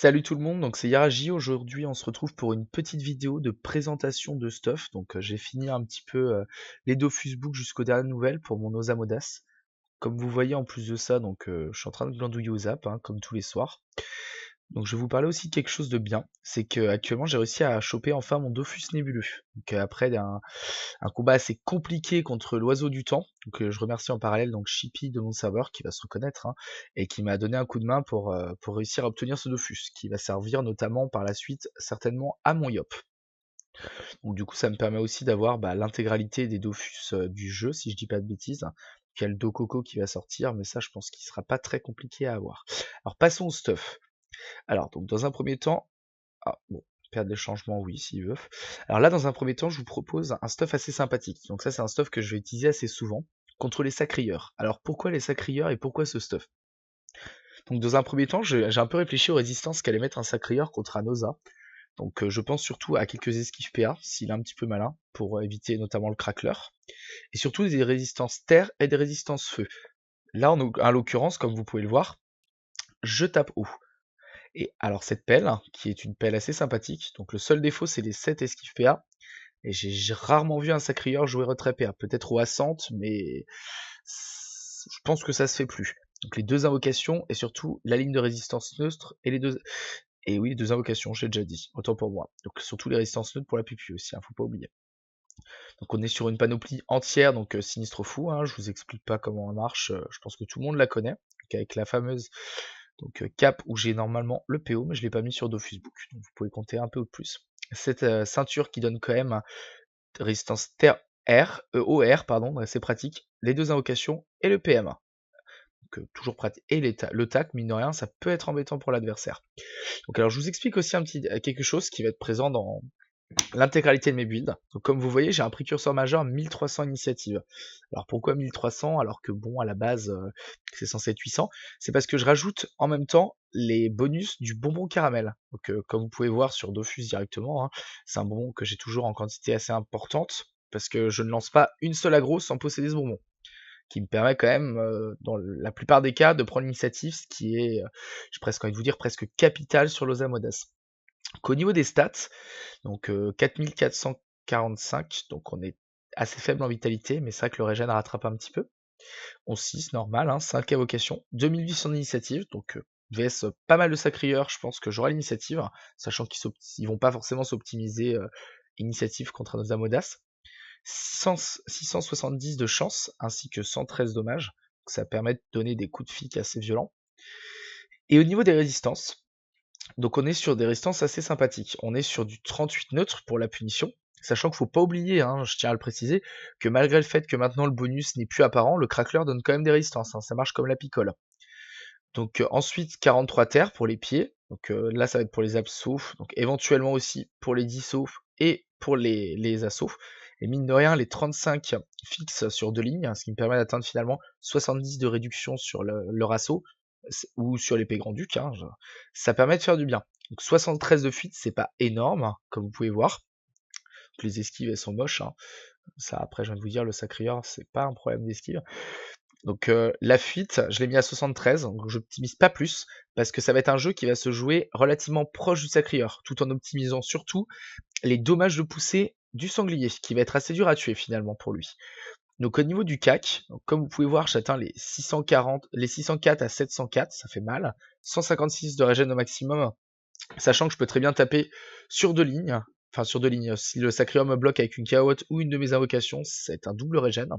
Salut tout le monde, donc c'est Yaraji. Aujourd'hui, on se retrouve pour une petite vidéo de présentation de stuff. Donc, j'ai fini un petit peu les Dofus Book jusqu'aux dernières nouvelles pour mon Osamodas. Comme vous voyez, en plus de ça, donc je suis en train de glandouiller aux apps, hein, comme tous les soirs. Donc, je vais vous parler aussi de quelque chose de bien. C'est que actuellement, j'ai réussi à choper enfin mon Dofus nébuleux. Donc, après un combat assez compliqué contre l'oiseau du temps. Donc, je remercie en parallèle donc Chippy de mon serveur qui va se reconnaître, hein, et qui m'a donné un coup de main pour réussir à obtenir ce Dofus, qui va servir notamment par la suite certainement à mon Yop. Donc du coup ça me permet aussi d'avoir l'intégralité des Dofus du jeu, si je dis pas de bêtises. Il y a le Dokoko qui va sortir, mais ça je pense qu'il sera pas très compliqué à avoir. Alors passons au stuff. Alors donc dans un premier temps, ah bon, perdre les changements, oui, s'il veut. Alors là, dans un premier temps, je vous propose un stuff assez sympathique. Donc ça, c'est un stuff que je vais utiliser assez souvent contre les sacrieurs. Alors pourquoi les sacrieurs et pourquoi ce stuff? Donc dans un premier temps, j'ai un peu réfléchi aux résistances qu'allait mettre un sacrieur contre un Osa. Donc je pense surtout à quelques esquives PA, s'il est un petit peu malin, pour éviter notamment le crackler. Et surtout des résistances terre et des résistances feu. Là, en l'occurrence, comme vous pouvez le voir, je tape haut. Et alors cette pelle, qui est une pelle assez sympathique, donc le seul défaut c'est les 7 esquives PA, et j'ai rarement vu un sacrieur jouer retrait PA, peut-être au Ascent, mais je pense que ça se fait plus. Donc les deux invocations, et surtout la ligne de résistance neutre, et les deux... Et oui, les deux invocations, j'ai déjà dit, autant pour moi. Donc surtout les résistances neutres pour la PQ aussi, hein, faut pas oublier. Donc on est sur une panoplie entière, donc sinistre fou, hein, je vous explique pas comment elle marche, je pense que tout le monde la connaît, donc avec la fameuse cap où j'ai normalement le PO, mais je l'ai pas mis sur Dofus Book, donc vous pouvez compter un peu de plus. Cette ceinture qui donne quand même résistance terre R, OR, pardon, c'est pratique, les deux invocations et le PMA. Donc toujours pratique. Et le tac, mine de rien, ça peut être embêtant pour l'adversaire. Donc alors je vous explique aussi quelque chose qui va être présent dans l'intégralité de mes builds. Donc comme vous voyez, j'ai un précurseur majeur 1300 initiative. Alors pourquoi 1300 alors que bon, à la base, c'est censé être 800? C'est parce que je rajoute en même temps les bonus du bonbon caramel. Donc comme vous pouvez voir sur Dofus directement, hein, c'est un bonbon que j'ai toujours en quantité assez importante, parce que je ne lance pas une seule aggro sans posséder ce bonbon, qui me permet quand même, dans la plupart des cas, de prendre l'initiative, ce qui est, j'ai presque envie de vous dire, presque capital sur l'Osamodas. Qu'au niveau des stats, donc 4445, donc on est assez faible en vitalité, mais c'est vrai que le régène rattrape un petit peu. 11-6, normal, hein, 5 évocations, 2800 d'initiative, donc VS pas mal de sacrieurs, je pense que j'aurai l'initiative, sachant qu'ils vont pas forcément s'optimiser initiative contre nos Amodas. 670 de chance, ainsi que 113 dommages, donc ça permet de donner des coups de fique assez violents. Et au niveau des résistances, donc on est sur des résistances assez sympathiques. On est sur du 38 neutre pour la punition, sachant qu'il faut pas oublier, hein, je tiens à le préciser, que malgré le fait que maintenant le bonus n'est plus apparent, le crackler donne quand même des résistances, hein, ça marche comme la picole. Donc ensuite 43 terres pour les pieds, donc là ça va être pour les absos, donc éventuellement aussi pour les dissauts et pour les assauts. Et mine de rien, les 35 fixes sur 2 lignes, ce qui me permet d'atteindre finalement 70 de réduction sur leur assaut, ou sur l'épée grand-duc, hein, ça permet de faire du bien. Donc 73 de fuite, c'est pas énorme, hein, comme vous pouvez voir. Donc, les esquives, elles sont moches, hein. Ça, après, je viens de vous dire, le sacrieur, c'est pas un problème d'esquive. Donc la fuite, je l'ai mis à 73, donc j'optimise pas plus, parce que ça va être un jeu qui va se jouer relativement proche du sacrieur, tout en optimisant surtout les dommages de poussée du sanglier, qui va être assez dur à tuer finalement pour lui. Donc au niveau du CAC, donc, comme vous pouvez voir, j'atteins les 604 à 704, ça fait mal. 156 de régène au maximum, sachant que je peux très bien taper sur 2 lignes. Enfin sur 2 lignes, si le sacrieur me bloque avec une caotte ou une de mes invocations, ça va être un double régène.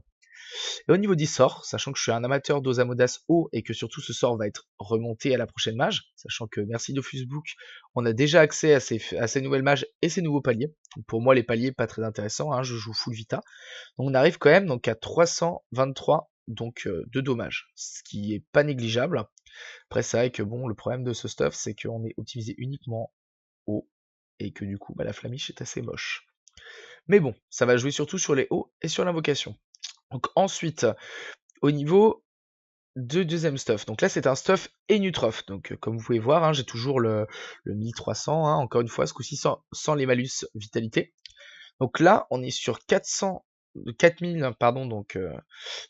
Et au niveau des sorts, sachant que je suis un amateur d'Osamodas haut et que surtout ce sort va être remonté à la prochaine mage, sachant que merci Dofus Book, on a déjà accès à ces nouvelles mages et ces nouveaux paliers. Donc pour moi les paliers pas très intéressants, hein, je joue full vita. Donc on arrive quand même donc à 323 de dommages, ce qui est pas négligeable. Après c'est vrai que bon, le problème de ce stuff c'est qu'on est optimisé uniquement haut et que du coup la flamiche est assez moche. Mais bon, ça va jouer surtout sur les hauts et sur l'invocation. Donc ensuite, au niveau de deuxième stuff, donc là c'est un stuff et Nutrof, donc comme vous pouvez voir, hein, j'ai toujours le 1300, hein, encore une fois, ce coup-ci sans les malus vitalité. Donc là, on est sur 4000, pardon, donc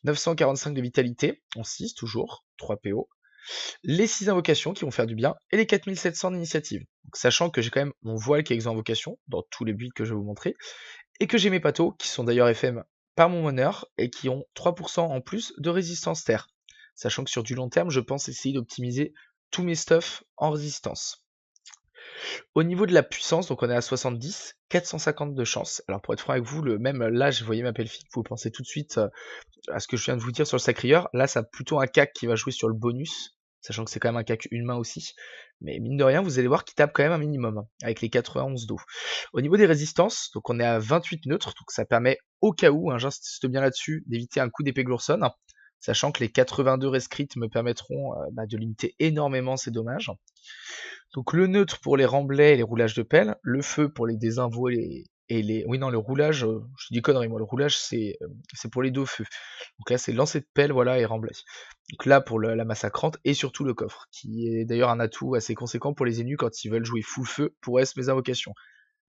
945 de vitalité, en 6 toujours, 3 PO. les 6 invocations qui vont faire du bien, et les 4700 d'initiative. Donc, sachant que j'ai quand même mon voile qui est exempt invocation, dans tous les builds que je vais vous montrer, et que j'ai mes patos, qui sont d'ailleurs FM par mon honneur, et qui ont 3% en plus de résistance terre. Sachant que sur du long terme, je pense essayer d'optimiser tous mes stuffs en résistance. Au niveau de la puissance, donc on est à 70, 450 de chance. Alors pour être franc avec vous, même là, je voyais ma pelfique, vous pensez tout de suite à ce que je viens de vous dire sur le sacrieur. Là, ça a plutôt un cac qui va jouer sur le bonus, sachant que c'est quand même un cac une main aussi. Mais mine de rien, vous allez voir qu'il tape quand même un minimum, avec les 91 d'eau. Au niveau des résistances, donc on est à 28 neutres, donc ça permet au cas où, j'insiste bien là-dessus, d'éviter un coup d'épée Glurson, sachant que les 82 rescrits me permettront de limiter énormément ces dommages. Donc le neutre pour les remblais et les roulages de pelle, le feu pour les désinvos et les... Oui non, le roulage, je dis connerie moi, le roulage c'est pour les deux feux. Donc là c'est lancer de pelle, voilà, et remblai. Donc là pour la massacrante, et surtout le coffre, qui est d'ailleurs un atout assez conséquent pour les ennemis quand ils veulent jouer full feu pour S mes invocations.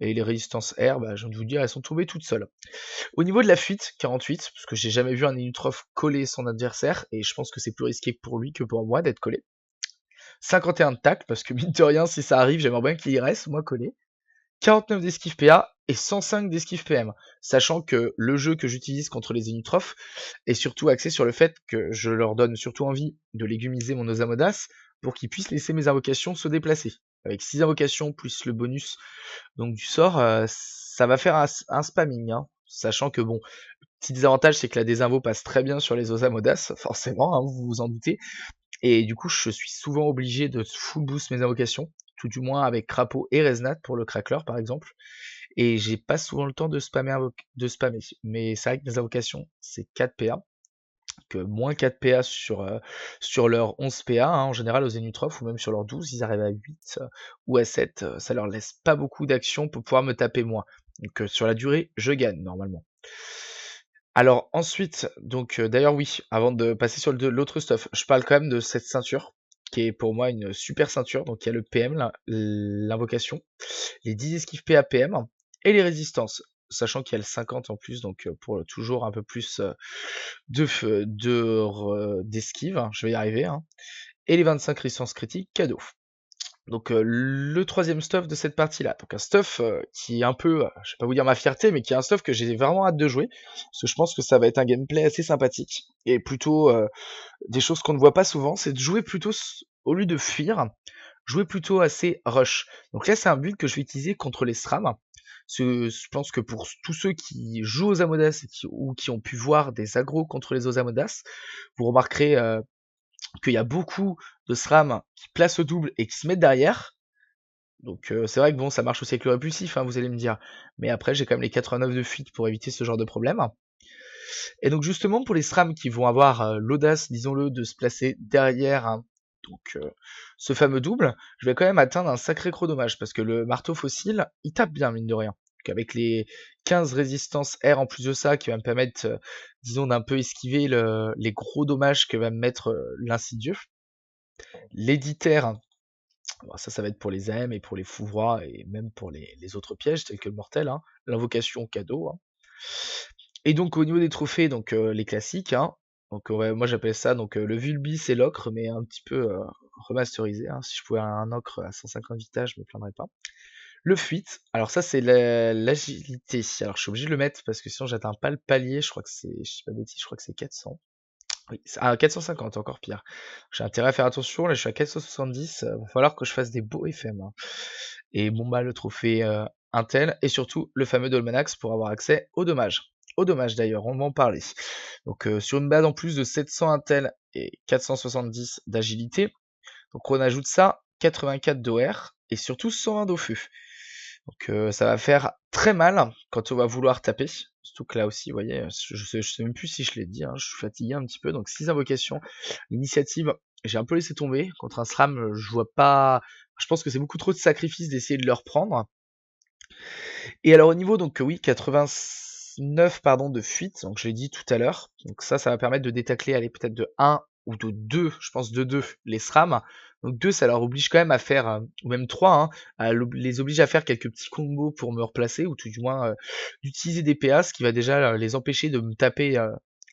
Et les résistances air, je viens de vous dire, elles sont tombées toutes seules. Au niveau de la fuite, 48, parce que j'ai jamais vu un Inutroph coller son adversaire, et je pense que c'est plus risqué pour lui que pour moi d'être collé. 51 de tacle, parce que mine de rien, si ça arrive, j'aimerais bien qu'il y reste, moi, collé. 49 d'esquive PA et 105 d'esquive PM. Sachant que le jeu que j'utilise contre les Inutrophes est surtout axé sur le fait que je leur donne surtout envie de légumiser mon Osamodas pour qu'ils puissent laisser mes invocations se déplacer. Avec 6 invocations plus le bonus donc du sort, ça va faire un spamming. Sachant que bon, petit désavantage, c'est que la désinvo passe très bien sur les Osamodas, forcément, vous vous en doutez. Et du coup, je suis souvent obligé de full boost mes invocations, tout du moins avec Crapaud et Resnat pour le crackler par exemple. Et j'ai pas souvent le temps de spammer, Mais c'est vrai que mes invocations, c'est 4 PA. Que moins 4 PA sur leur 11 PA, en général aux Zénutrophes, ou même sur leur 12, ils arrivent à 8 ou à 7. Ça leur laisse pas beaucoup d'action pour pouvoir me taper moins. Donc sur la durée, je gagne normalement. Alors ensuite, donc d'ailleurs oui, avant de passer sur l'autre stuff, je parle quand même de cette ceinture, qui est pour moi une super ceinture. Donc il y a le PM, l'invocation, les 10 esquives PA PM, et les résistances, sachant qu'il y a le 50 en plus, donc pour toujours un peu plus d'esquive, je vais y arriver, et les 25 résistances critiques cadeau. Donc le troisième stuff de cette partie-là. Donc un stuff qui est un peu, je vais pas vous dire ma fierté, mais qui est un stuff que j'ai vraiment hâte de jouer, parce que je pense que ça va être un gameplay assez sympathique, et plutôt des choses qu'on ne voit pas souvent, c'est de jouer plutôt, au lieu de fuir, jouer plutôt assez rush. Donc là c'est un build que je vais utiliser contre les SRAM. Je pense que pour tous ceux qui jouent aux Amodas ou qui ont pu voir des agros contre les Osamodas, vous remarquerez qu'il y a beaucoup de SRAM qui placent au double et qui se mettent derrière. Donc c'est vrai que bon, ça marche aussi avec le répulsif, vous allez me dire. Mais après, j'ai quand même les 89 de fuite pour éviter ce genre de problème. Et donc justement, pour les SRAM qui vont avoir l'audace, disons-le, de se placer derrière donc ce fameux double, je vais quand même atteindre un sacré chronomage, parce que le marteau fossile, il tape bien, mine de rien. Donc avec les 15 résistances R en plus de ça, qui va me permettre, disons, d'un peu esquiver les gros dommages que va me mettre l'insidieux. L'éditaire, bon, ça va être pour les AM et pour les fouvroies, et même pour les autres pièges, tels que le mortel, l'invocation cadeau. Et donc au niveau des trophées, donc les classiques, donc moi j'appelle ça donc le Vulbis et l'ocre, mais un petit peu remasterisé. Si je pouvais un ocre à 150 vitas, je me plaindrais pas. Le fuite, alors ça c'est l'agilité. Alors je suis obligé de le mettre parce que sinon j'atteins pas le palier. Je crois que c'est, je sais pas bêtise, je crois que c'est 400. Oui, 450, encore pire. J'ai intérêt à faire attention. Là je suis à 470. Va falloir que je fasse des beaux FM. Et bon le trophée Intel, et surtout le fameux Dolmanax pour avoir accès aux dommages. Aux dommages d'ailleurs, on va en parler. Donc sur une base en plus de 700 Intel et 470 d'agilité, donc on ajoute ça, 84 d'OR et surtout 120 d'au feu. Donc ça va faire très mal quand on va vouloir taper. Surtout que là aussi, vous voyez, je sais même plus si je l'ai dit, je suis fatigué un petit peu. Donc 6 invocations. L'initiative, j'ai un peu laissé tomber. Contre un SRAM, je vois pas. Je pense que c'est beaucoup trop de sacrifices d'essayer de le reprendre. Et alors au niveau, donc oui, 89 de fuite, donc je l'ai dit tout à l'heure. Donc ça va permettre de détacler, aller peut-être de 1 ou de 2, je pense de 2, les SRAM. Donc 2, ça leur oblige quand même à faire, ou même 3, les oblige à faire quelques petits combos pour me replacer, ou tout du moins d'utiliser des PA, ce qui va déjà les empêcher de me taper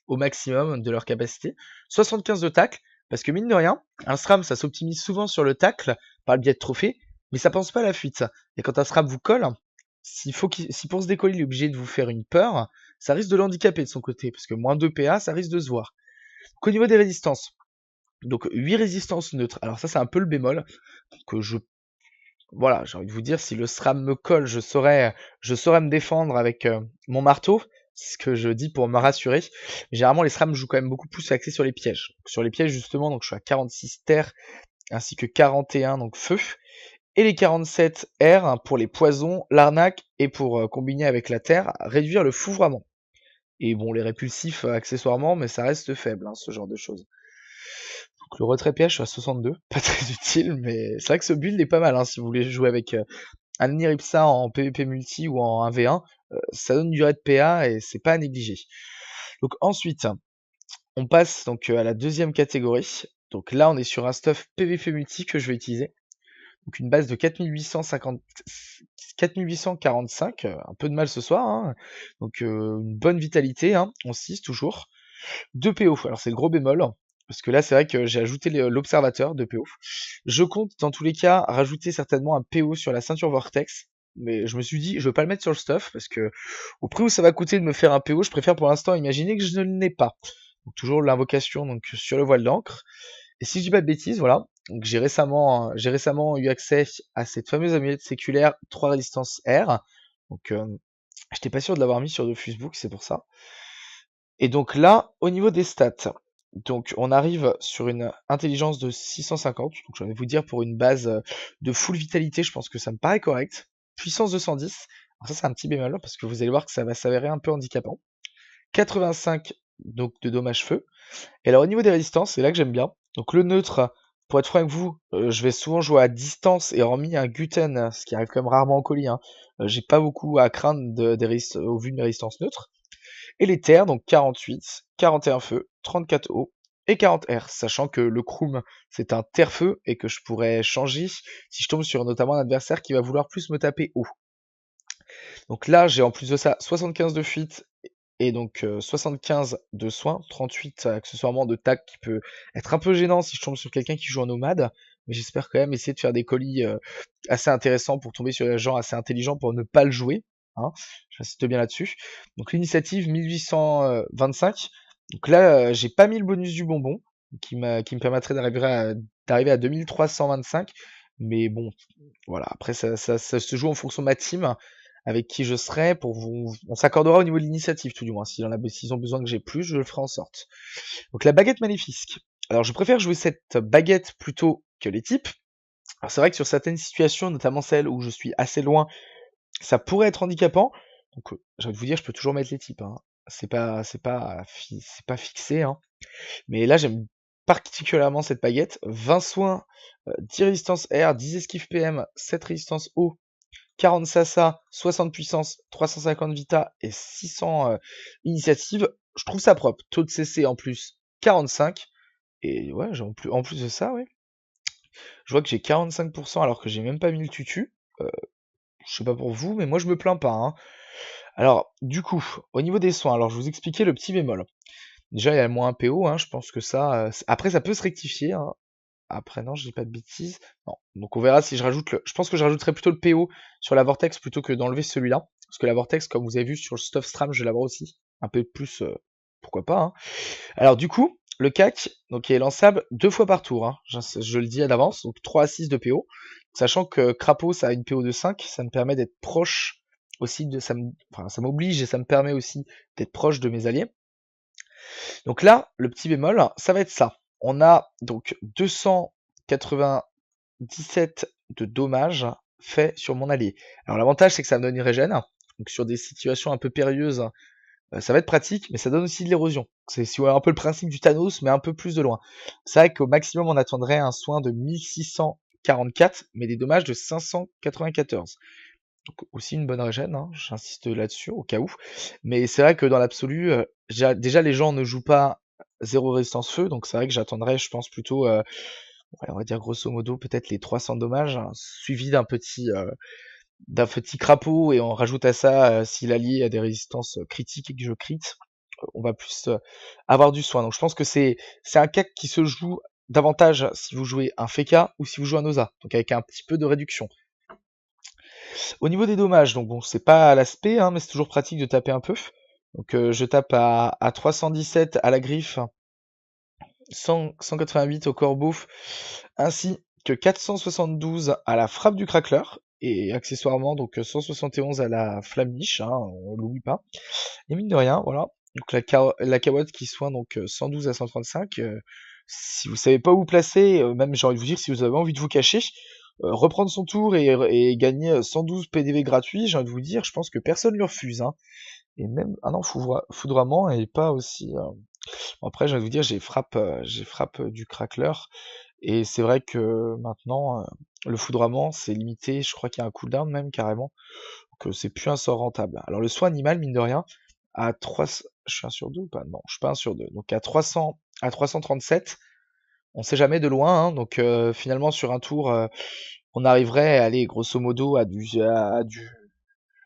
au maximum de leur capacité. 75 de tacle, Parce que mine de rien, un SRAM, ça s'optimise souvent sur le tacle par le biais de trophées, mais ça pense pas à la fuite. Et quand un SRAM vous colle, si pour se décoller, il est obligé de vous faire une peur, ça risque de l'handicaper de son côté, parce que moins 2 PA, ça risque de se voir. Donc, au niveau des résistances, donc 8 résistances neutres. Alors ça, c'est un peu le bémol. Donc, voilà, j'ai envie de vous dire, si le SRAM me colle, je saurais me défendre avec mon marteau. C'est ce que je dis pour me rassurer. Généralement, les SRAM jouent quand même beaucoup plus axés sur les pièges. Donc, sur les pièges, justement, donc je suis à 46 terre ainsi que 41 donc feu. Et les 47 R hein, pour les poisons, l'arnaque et pour combiner avec la terre, réduire le fouvrement. Et bon, les répulsifs accessoirement, mais ça reste faible, hein, ce genre de choses. Donc le retrait piège, je suis à 62, pas très utile, mais c'est vrai que ce build est pas mal, hein, si vous voulez jouer avec un Niripsa en PvP multi ou en 1v1, ça donne une durée de PA et c'est pas à négliger. Donc ensuite, on passe donc à la deuxième catégorie. Donc là, on est sur un stuff PvP multi que je vais utiliser. Donc une base de 4845, un peu de mal ce soir, hein. Donc une bonne vitalité, hein, on 6 toujours. 2 PO, alors c'est le gros bémol, parce que là c'est vrai que j'ai ajouté l'observateur de PO. Je compte dans tous les cas rajouter certainement un PO sur la ceinture Vortex, mais je me suis dit je vais pas le mettre sur le stuff, parce que au prix où ça va coûter de me faire un PO, je préfère pour l'instant imaginer que je ne l'ai pas. Donc toujours l'invocation donc sur le voile d'encre. Et si je dis pas de bêtises, voilà. Donc j'ai récemment eu accès à cette fameuse amulette séculaire 3 résistance R. Donc j'étais pas sûr de l'avoir mis sur Facebook, c'est pour ça. Et donc là, au niveau des stats, donc on arrive sur une intelligence de 650. Donc je vais vous dire pour une base de full vitalité, je pense que ça me paraît correct. Puissance 210. Alors ça c'est un petit bémol parce que vous allez voir que ça va s'avérer un peu handicapant. 85 donc de dommages feu. Et alors au niveau des résistances, c'est là que j'aime bien. Donc le neutre, pour être franc avec vous, je vais souvent jouer à distance et hormis un Guten, ce qui arrive quand même rarement en colis, hein, j'ai pas beaucoup à craindre au vu de mes résistances neutres. Et les terres, donc 48, 41 feu, 34 eau et 40 R, sachant que le Kroom c'est un terre-feu et que je pourrais changer si je tombe sur notamment un adversaire qui va vouloir plus me taper eau. Donc là, j'ai en plus de ça 75 de fuite et donc 75 de soins, 38 accessoirement de tac qui peut être un peu gênant si je tombe sur quelqu'un qui joue en nomade, mais j'espère quand même essayer de faire des colis assez intéressants pour tomber sur des gens assez intelligents pour ne pas le jouer, hein, j'insiste bien là-dessus. Donc l'initiative 1825, donc là j'ai pas mis le bonus du bonbon qui me permettrait d'arriver à 2325, mais bon voilà, après ça se joue en fonction de ma team avec qui je serai pour vous. On s'accordera au niveau de l'initiative, tout du moins. S'ils ont besoin que j'ai plus, je le ferai en sorte. Donc la baguette maléfique. Alors je préfère jouer cette baguette plutôt que les types. Alors c'est vrai que sur certaines situations, notamment celles où je suis assez loin, ça pourrait être handicapant. Donc j'ai envie de vous dire, je peux toujours mettre les types, hein. C'est pas fixé, hein. Mais là j'aime particulièrement cette baguette. 20 soins, 10 résistance R, 10 esquive PM, 7 résistance eau, 40 Sasa, 60 puissance, 350 Vita et 600 initiative. Je trouve ça propre. Taux de CC en plus 45. Et ouais, en plus de ça, ouais. Je vois que j'ai 45% alors que j'ai même pas mis le tutu. Je sais pas pour vous, mais moi je me plains pas, hein. Alors, du coup, au niveau des soins, alors je vous expliquais le petit bémol. Déjà, il y a le moins 1 PO, hein, je pense que ça. Après, ça peut se rectifier, hein. Après, non, je dis pas de bêtises. Non. Donc on verra si je rajoute le. Je pense que je rajouterai plutôt le PO sur la Vortex plutôt que d'enlever celui-là. Parce que la Vortex, comme vous avez vu sur le Stuff Stram, je l'avoir aussi. Un peu plus, pourquoi pas, hein. Alors du coup, le CAC, donc il est lançable 2 fois par tour, hein. Je le dis à l'avance, donc 3 à 6 de PO. Sachant que Crapaud, ça a une PO de 5, ça me permet d'être proche aussi de. Enfin, ça m'oblige et ça me permet aussi d'être proche de mes alliés. Donc là, le petit bémol, ça va être ça. On a donc 297 de dommages faits sur mon allié. Alors l'avantage c'est que ça me donne une régène. Donc sur des situations un peu périlleuses, ça va être pratique, mais ça donne aussi de l'érosion. C'est un peu le principe du Thanos, mais un peu plus de loin. C'est vrai qu'au maximum on attendrait un soin de 1644, mais des dommages de 594. Donc aussi une bonne régène, hein, j'insiste là-dessus au cas où. Mais c'est vrai que dans l'absolu, déjà les gens ne jouent pas 0 résistance feu, donc c'est vrai que j'attendrais, je pense plutôt, on va dire grosso modo peut-être les 300 dommages, hein, suivi d'un petit crapaud, et on rajoute à ça si l'allié a des résistances critiques et que je crit, on va plus avoir du soin. Donc je pense que c'est un CAC qui se joue davantage si vous jouez un Feka ou si vous jouez un Osa, donc avec un petit peu de réduction. Au niveau des dommages, donc bon, c'est pas à l'aspect, hein, mais c'est toujours pratique de taper un peu. Donc je tape à 317 à la griffe, 188 au corbeau, ainsi que 472 à la frappe du crackler, et accessoirement donc 171 à la flamiche, hein, on l'oublie pas. Et mine de rien, voilà. Donc la carotte qui soigne donc 112 à 135. Si vous savez pas où vous placer, même j'ai envie de vous dire si vous avez envie de vous cacher, reprendre son tour et gagner 112 PDV gratuits, j'ai envie de vous dire, je pense que personne ne le refuse. Hein. Et même, ah non, foudroiement et pas aussi. Après, j'ai envie de vous dire, j'ai frappe du crackler. Et c'est vrai que maintenant, le foudroiement, c'est limité, je crois qu'il y a un cooldown même carrément, que c'est plus un sort rentable. Alors le soin animal, mine de rien, à 3... Je suis 1 sur 2 ou pas? Non, je suis pas 1 sur 2. Donc à 300, à 337, on sait jamais de loin, hein, donc finalement sur un tour, on arriverait à aller grosso modo à du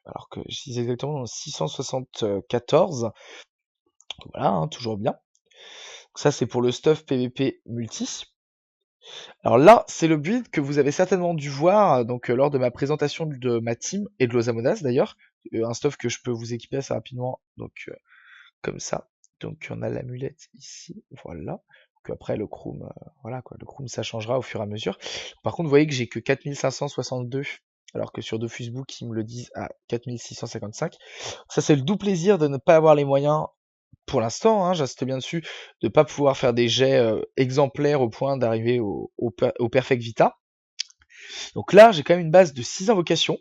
alors que je dis exactement 674. Voilà, hein, toujours bien. Donc ça c'est pour le stuff PVP multi. Alors là, c'est le build que vous avez certainement dû voir donc lors de ma présentation de ma team et de Losamodas d'ailleurs. Un stuff que je peux vous équiper assez rapidement, donc comme ça. Donc on a l'amulette ici, voilà. Donc après le chrome, voilà quoi, le chrome ça changera au fur et à mesure. Par contre, vous voyez que j'ai que 4562, alors que sur DofusBook ils me le disent à 4655. Ça c'est le doux plaisir de ne pas avoir les moyens pour l'instant, hein, j'insiste bien dessus, de ne pas pouvoir faire des jets exemplaires au point d'arriver au Perfect Vita. Donc là, j'ai quand même une base de 6 invocations.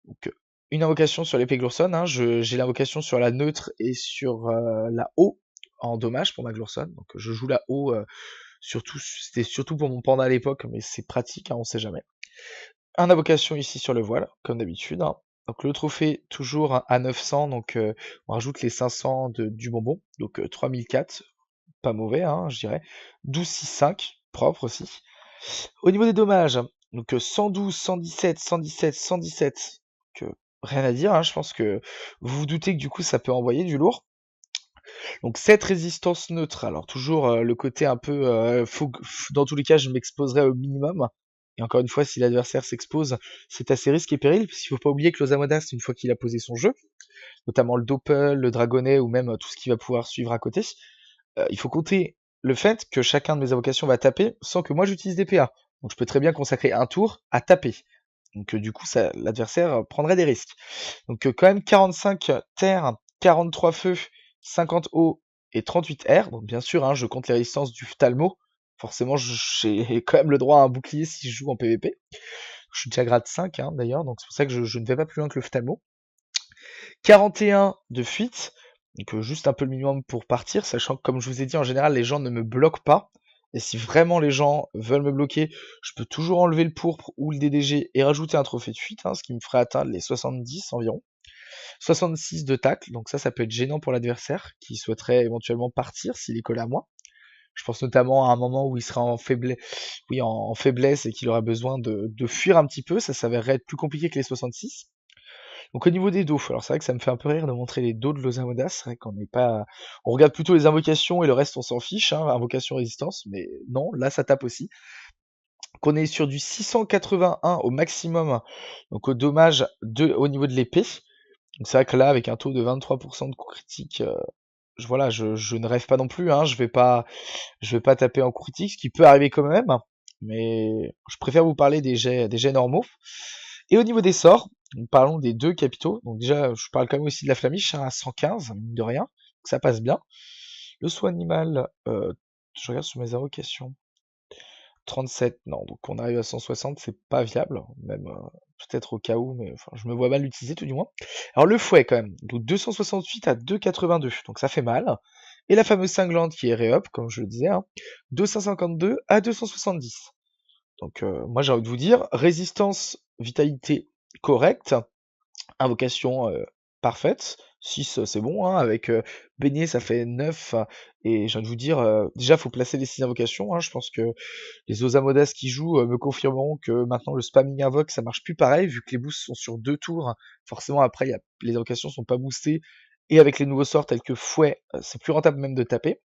Donc, une invocation sur l'épée Glurson, hein, j'ai l'invocation sur la neutre et sur la haut en dommage pour ma Glurson. Donc je joue la haut, c'était surtout pour mon panda à l'époque, mais c'est pratique, hein, on sait jamais. Un invocation ici sur le voile, comme d'habitude. Hein. Donc le trophée toujours à 900, donc on rajoute les 500 du bonbon, donc 3004, pas mauvais, hein, je dirais. 1265, propre aussi. Au niveau des dommages, donc 112, 117, 117, 117, que rien à dire, hein, je pense que vous vous doutez que du coup ça peut envoyer du lourd. Donc cette résistance neutre, alors toujours le côté un peu, dans tous les cas je m'exposerai au minimum. Et encore une fois, si l'adversaire s'expose, c'est assez risque et péril, parce qu'il faut pas oublier que l'Osamodas, une fois qu'il a posé son jeu, notamment le Doppel, le Dragonnet ou même tout ce qui va pouvoir suivre à côté, il faut compter le fait que chacun de mes invocations va taper sans que moi j'utilise des PA. Donc je peux très bien consacrer un tour à taper. Donc du coup, l'adversaire prendrait des risques. Donc quand même 45 terre, 43 feu, 50 eau et 38 air. Donc bien sûr, hein, je compte les résistances du Phthalmo. Forcément, j'ai quand même le droit à un bouclier si je joue en PvP. Je suis déjà grade 5 hein, d'ailleurs, donc c'est pour ça que je ne vais pas plus loin que le Phthalmo. 41 de fuite, donc juste un peu le minimum pour partir, sachant que comme je vous ai dit, en général, les gens ne me bloquent pas. Et si vraiment les gens veulent me bloquer, je peux toujours enlever le pourpre ou le DDG et rajouter un trophée de fuite, hein, ce qui me ferait atteindre les 70 environ. 66 de tacle, donc ça peut être gênant pour l'adversaire qui souhaiterait éventuellement partir s'il est collé à moi. Je pense notamment à un moment où il sera en faiblesse, oui, en faiblesse et qu'il aura besoin de fuir un petit peu, ça s'avérerait être plus compliqué que les 66. Donc au niveau des dos, alors c'est vrai que ça me fait un peu rire de montrer les dos de l'Osamodas, c'est vrai qu'on n'est pas... On regarde plutôt les invocations et le reste on s'en fiche, hein, invocation résistance, mais non, là ça tape aussi. Qu'on est sur du 681 au maximum, donc au dommage au niveau de l'épée. Donc c'est vrai que là, avec un taux de 23% de coup critique, voilà, je ne rêve pas non plus, hein, je vais pas taper en coup critique, ce qui peut arriver quand même, mais je préfère vous parler des jets normaux. Et au niveau des sorts, parlons des deux capitaux. Donc déjà, je parle quand même aussi de la flamiche hein, à 115, mine de rien, donc ça passe bien. Le soin animal, je regarde sur mes invocations. 37, non, donc on arrive à 160, c'est pas viable, même peut-être au cas où, mais enfin, je me vois mal l'utiliser tout du moins. Alors le fouet quand même, donc 268 à 282, donc ça fait mal. Et la fameuse cinglante qui est réup, comme je le disais, hein, 252 à 270. Donc moi j'ai envie de vous dire, résistance, vitalité correcte, invocation parfaite, 6 c'est bon, hein, avec baigner ça fait 9, et j'ai envie de vous dire, déjà faut placer les 6 invocations, hein, je pense que les Osamodas qui jouent me confirmeront que maintenant le spamming invoque ça marche plus pareil, vu que les boosts sont sur 2 tours, forcément après les invocations sont pas boostées, et avec les nouveaux sorts tels que fouet, c'est plus rentable même de taper.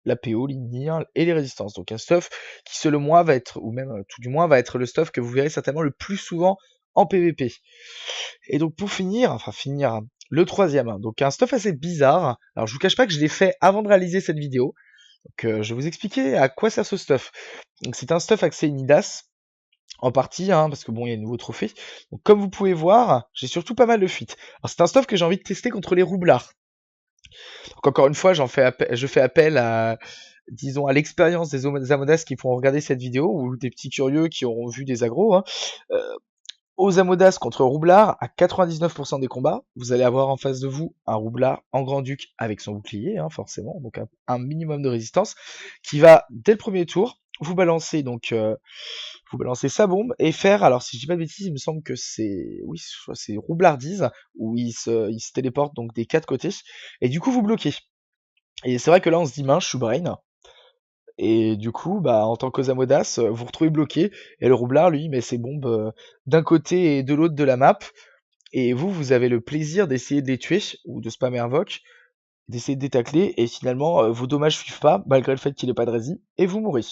la PO, l'inir et les résistances. Donc un stuff qui selon moi va être, ou même tout du moins va être le stuff que vous verrez certainement le plus souvent en PvP. Et donc pour finir, le troisième, donc un stuff assez bizarre. Alors je vous cache pas que je l'ai fait avant de réaliser cette vidéo. Donc je vais vous expliquer à quoi sert ce stuff. Donc c'est un stuff accès Inidas, en partie, parce que bon, il y a de nouveaux trophées. Donc comme vous pouvez voir, j'ai surtout pas mal de fuites. Alors c'est un stuff que j'ai envie de tester contre les roublards. Donc encore une fois, je fais appel à, disons, à l'expérience des Amodas qui pourront regarder cette vidéo, ou des petits curieux qui auront vu des agros. Aux Amodas contre Roublard, à 99% des combats, vous allez avoir en face de vous un Roublard en Grand-Duc avec son bouclier, forcément, donc un minimum de résistance, qui va, dès le premier tour, vous balancer sa bombe et faire, alors si je dis pas de bêtises, il me semble que c'est, oui, c'est Roublardise, où il se téléporte donc des 4 côtés, et du coup vous bloquez. Et c'est vrai que là on se dit, mince, je suis brain, et du coup, bah, en tant qu'Osamodas, vous retrouvez bloqué, et le roublard, lui, met ses bombes d'un côté et de l'autre de la map, et vous avez le plaisir d'essayer de les tuer, ou de spammer invoque, d'essayer de détacler, et finalement, vos dommages suivent pas, malgré le fait qu'il ait pas de rési, et vous mourrez.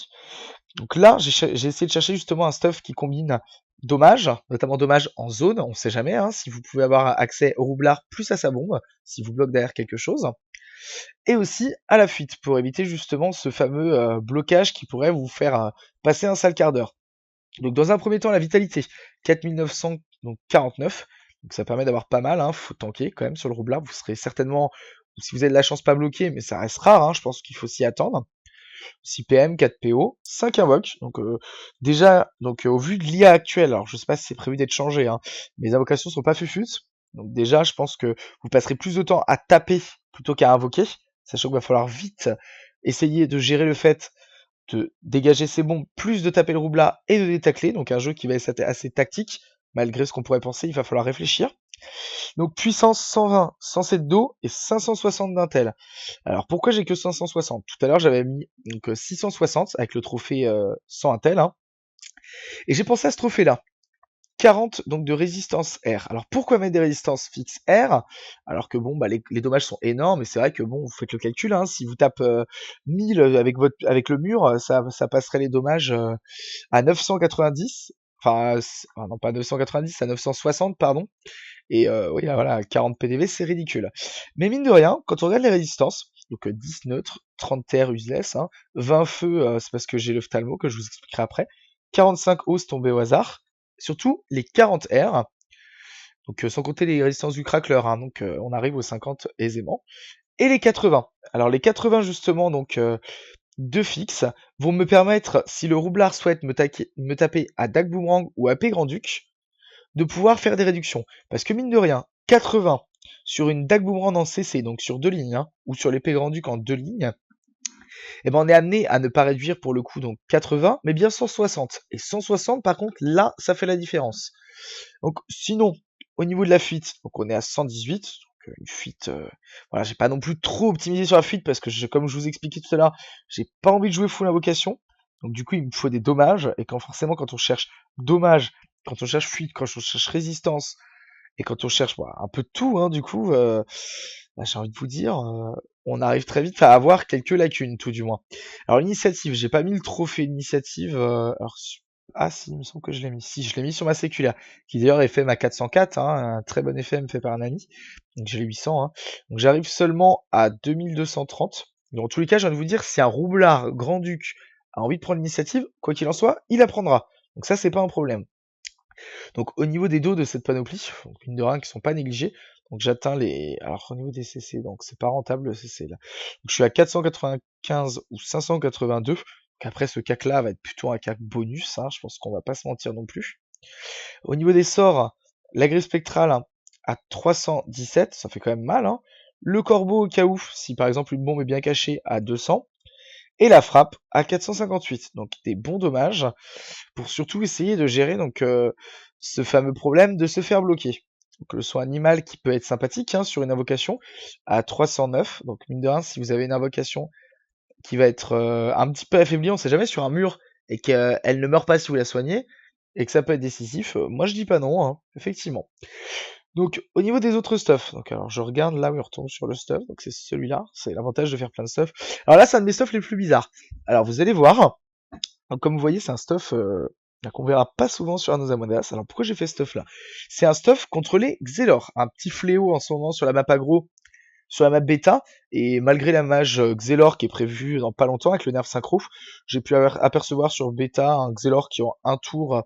Donc là, j'ai essayé de chercher justement un stuff qui combine dommage, notamment dommage en zone, on sait jamais, si vous pouvez avoir accès au roublard plus à sa bombe, si vous bloque derrière quelque chose, et aussi à la fuite, pour éviter justement ce fameux blocage qui pourrait vous faire passer un sale quart d'heure. Donc dans un premier temps, la vitalité, 4949, donc ça permet d'avoir pas mal, faut tanker quand même sur le roublard, vous serez certainement, si vous avez de la chance, pas bloqué, mais ça reste rare, je pense qu'il faut s'y attendre. 6 PM, 4 PO, 5 invoques, donc déjà, au vu de l'IA actuelle, alors je sais pas si c'est prévu d'être changé, mes invocations sont pas fufutes, donc déjà je pense que vous passerez plus de temps à taper plutôt qu'à invoquer, sachant qu'il va falloir vite essayer de gérer le fait de dégager ses bombes, plus de taper le roublard et de détacler, donc un jeu qui va être assez tactique, malgré ce qu'on pourrait penser, il va falloir réfléchir. Donc puissance 120, 107 d'eau et 560 d'intel. Alors pourquoi j'ai que 560? Tout à l'heure j'avais mis donc 660 avec le trophée 100 intel, et j'ai pensé à ce trophée là. 40 donc de résistance R. Alors pourquoi mettre des résistances fixes R alors que bon bah les dommages sont énormes, et c'est vrai que bon vous faites le calcul, si vous tapez 1000 avec le mur, ça passerait les dommages à 990, enfin non pas 990, à 960 pardon. Et oui voilà, 40 PDV c'est ridicule. Mais mine de rien, quand on regarde les résistances, donc 10 neutres, 30 terre useless, 20 feux, c'est parce que j'ai le phtalmo que je vous expliquerai après, 45 hausses tombées au hasard, surtout les 40 R, donc sans compter les résistances du crackler, donc on arrive aux 50 aisément, et les 80. Alors les 80 justement, donc de fixe, vont me permettre, si le roublard souhaite me taper à Dac Boomerang ou à P Grand Duc, de pouvoir faire des réductions. Parce que mine de rien, 80 sur une Dac Boomerang en CC, donc sur 2 lignes, ou sur l'épée Grand Duc en 2 lignes, et ben on est amené à ne pas réduire pour le coup donc 80, mais bien 160. Et 160 par contre, là, ça fait la différence. Donc sinon, au niveau de la fuite, donc on est à 118, donc une fuite, voilà, j'ai pas non plus trop optimisé sur la fuite parce que comme je vous expliquais tout à l'heure, j'ai pas envie de jouer full invocation. Donc du coup, il me faut des dommages, et forcément quand on cherche dommage, quand on cherche fuite, quand on cherche résistance, et quand on cherche un peu de tout, du coup, j'ai envie de vous dire, on arrive très vite à avoir quelques lacunes, tout du moins. Alors l'initiative, j'ai pas mis le trophée d'initiative, ah si, il me semble que je l'ai mis. Si, je l'ai mis sur ma séculaire, qui d'ailleurs est FM à 404, un très bon FM fait par Nani, donc j'ai les 800, donc j'arrive seulement à 2230. Dans tous les cas, j'ai envie de vous dire, si un roublard grand-duc a envie de prendre l'initiative, quoi qu'il en soit, il la prendra. Donc ça, c'est pas un problème. Donc au niveau des dos de cette panoplie, donc mine de rien qui sont pas négligés, donc j'atteins les. Alors au niveau des CC, donc c'est pas rentable le CC là. Donc je suis à 495 ou 582. Donc après ce cac là va être plutôt un cac bonus, je pense qu'on va pas se mentir non plus. Au niveau des sorts, la grille spectrale à 317, ça fait quand même mal. Le corbeau au cas où, si par exemple une bombe est bien cachée, à 200. Et la frappe à 458. Donc des bons dommages pour surtout essayer de gérer donc ce fameux problème de se faire bloquer. Donc le soin animal qui peut être sympathique sur une invocation à 309. Donc mine de rien, si vous avez une invocation qui va être un petit peu affaiblie, on sait jamais, sur un mur, et qu'elle ne meurt pas si vous la soignez, et que ça peut être décisif, moi je dis pas non, effectivement. Donc au niveau des autres stuff, donc alors je regarde là où on retombe sur le stuff, donc c'est celui-là, c'est l'avantage de faire plein de stuff. Alors là c'est un de mes stuffs les plus bizarres. Alors vous allez voir, donc comme vous voyez c'est un stuff qu'on verra pas souvent sur Nos Amodas. Alors pourquoi j'ai fait ce stuff là? C'est un stuff contre les Xelor, un petit fléau en ce moment sur la map aggro, sur la map bêta, et malgré la mage Xelor qui est prévue dans pas longtemps avec le nerf synchro, j'ai pu apercevoir sur bêta un Xelor qui en un tour